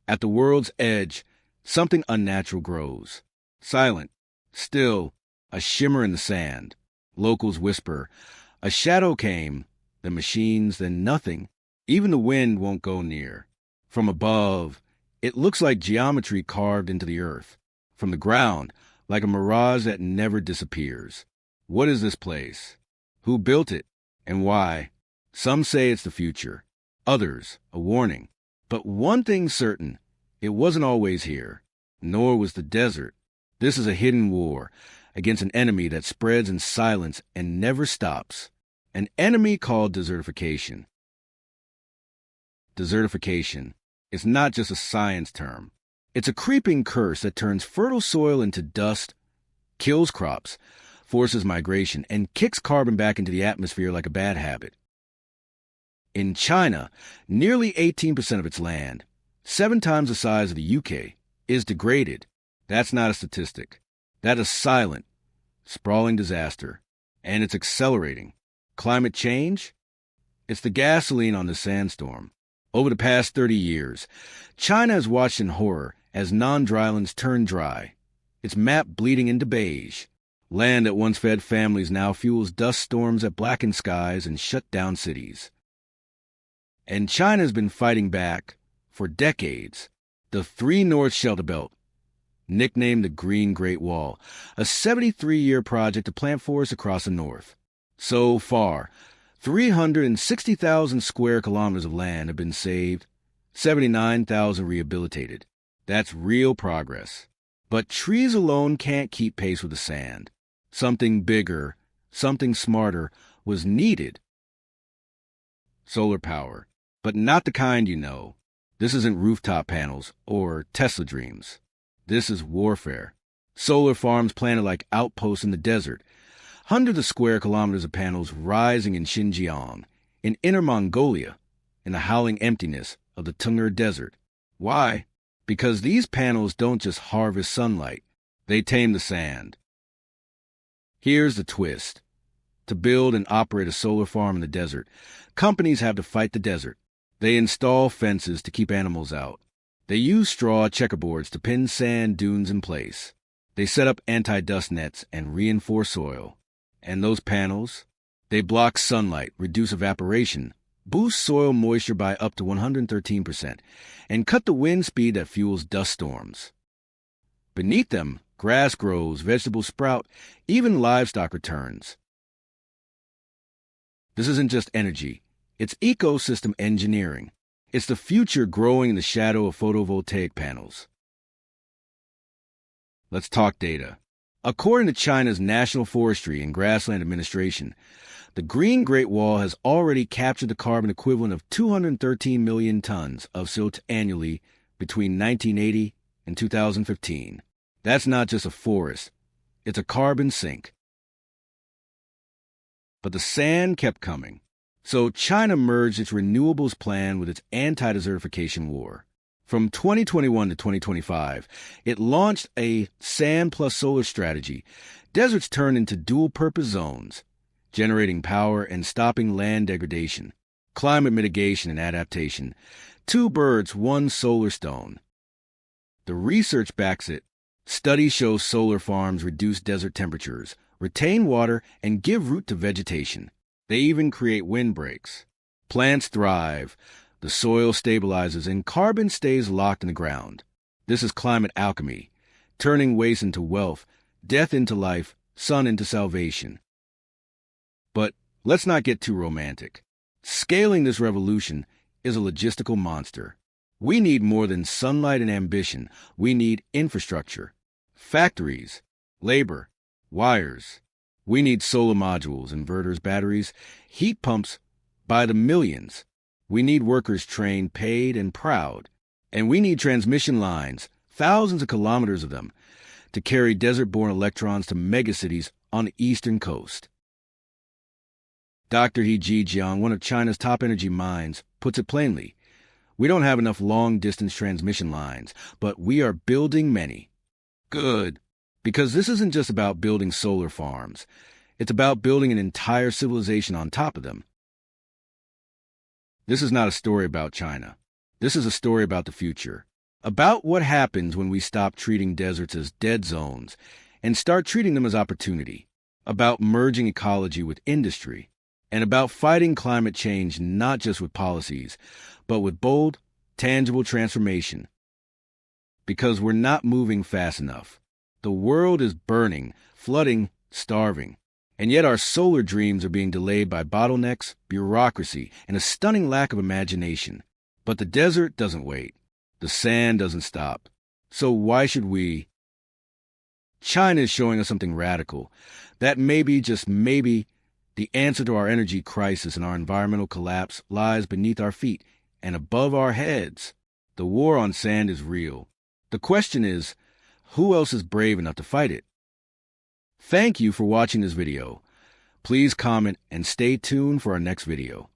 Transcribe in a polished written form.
At the world's edge, something unnatural grows. Silent, still, a shimmer in the sand. Locals whisper. A shadow came, then machines, then nothing. Even the wind won't go near. From above, it looks like geometry carved into the earth. From the ground, like a mirage that never disappears. What is this place? Who built it? And why? Some say it's the future. Others, a warning. But one thing's certain, it wasn't always here. Nor was the desert. This is a hidden war against an enemy that spreads in silence and never stops. An enemy called desertification. Desertification is not just a science term. It's a creeping curse that turns fertile soil into dust, kills crops, forces migration, and kicks carbon back into the atmosphere like a bad habit. In China, nearly 18% of its land, 7 times the size of the UK, is degraded. That's not a statistic. That is silent, sprawling disaster. And it's accelerating. Climate change? It's the gasoline on the sandstorm. Over the past 30 years, China has watched in horror as non-drylands turn dry, its map bleeding into beige. Land that once fed families now fuels dust storms that blacken skies and shut down cities. And China's been fighting back for decades. The Three North Shelter Belt, nicknamed the Green Great Wall, a 73-year project to plant forests across the north. So far, 360,000 square kilometers of land have been saved, 79,000 rehabilitated. That's real progress. But trees alone can't keep pace with the sand. Something bigger, something smarter was needed. Solar power, but not the kind you know. This isn't rooftop panels or Tesla dreams. This is warfare. Solar farms planted like outposts in the desert. Hundreds of square kilometers of panels rising in Xinjiang, in Inner Mongolia, in the howling emptiness of the Tungur Desert. Why? Because these panels don't just harvest sunlight, they tame the sand. Here's the twist. To build and operate a solar farm in the desert, companies have to fight the desert. They install fences to keep animals out. They use straw checkerboards to pin sand dunes in place. They set up anti-dust nets and reinforce soil. And those panels, they block sunlight, reduce evaporation, boost soil moisture by up to 113%, and cut the wind speed that fuels dust storms. Beneath them, grass grows, vegetables sprout, even livestock returns. This isn't just energy, it's ecosystem engineering. It's the future growing in the shadow of photovoltaic panels. Let's talk data. According to China's National Forestry and Grassland Administration, the Green Great Wall has already captured the carbon equivalent of 213 million tons of CO2 annually between 1980 and 2015. That's not just a forest, it's a carbon sink. But the sand kept coming. So China merged its renewables plan with its anti-desertification war. From 2021 to 2025, it launched a sand plus solar strategy. Deserts turned into dual-purpose zones, generating power and stopping land degradation, climate mitigation and adaptation. 2 birds, 1 solar stone. The research backs it. Studies show solar farms reduce desert temperatures, retain water, and give root to vegetation. They even create windbreaks. Plants thrive. The soil stabilizes and carbon stays locked in the ground. This is climate alchemy, turning waste into wealth, death into life, sun into salvation. But let's not get too romantic. Scaling this revolution is a logistical monster. We need more than sunlight and ambition. We need infrastructure, factories, labor, wires. We need solar modules, inverters, batteries, heat pumps by the millions. We need workers trained, paid, and proud. And we need transmission lines, thousands of kilometers of them, to carry desert-born electrons to megacities on the eastern coast. Dr. He Jijiang, one of China's top energy minds, puts it plainly. We don't have enough long-distance transmission lines, but we are building many. Good, because this isn't just about building solar farms. It's about building an entire civilization on top of them. This is not a story about China. This is a story about the future. about what happens when we stop treating deserts as dead zones and start treating them as opportunity, about merging ecology with industry, and about fighting climate change not just with policies, but with bold, tangible transformation. Because we're not moving fast enough. The world is burning, flooding, starving. And yet our solar dreams are being delayed by bottlenecks, bureaucracy, and a stunning lack of imagination. But the desert doesn't wait. The sand doesn't stop. So why should we? China is showing us something radical. That maybe, just maybe, the answer to our energy crisis and our environmental collapse lies beneath our feet and above our heads. The war on sand is real. The question is, who else is brave enough to fight it? Thank you for watching this video. Please comment and stay tuned for our next video.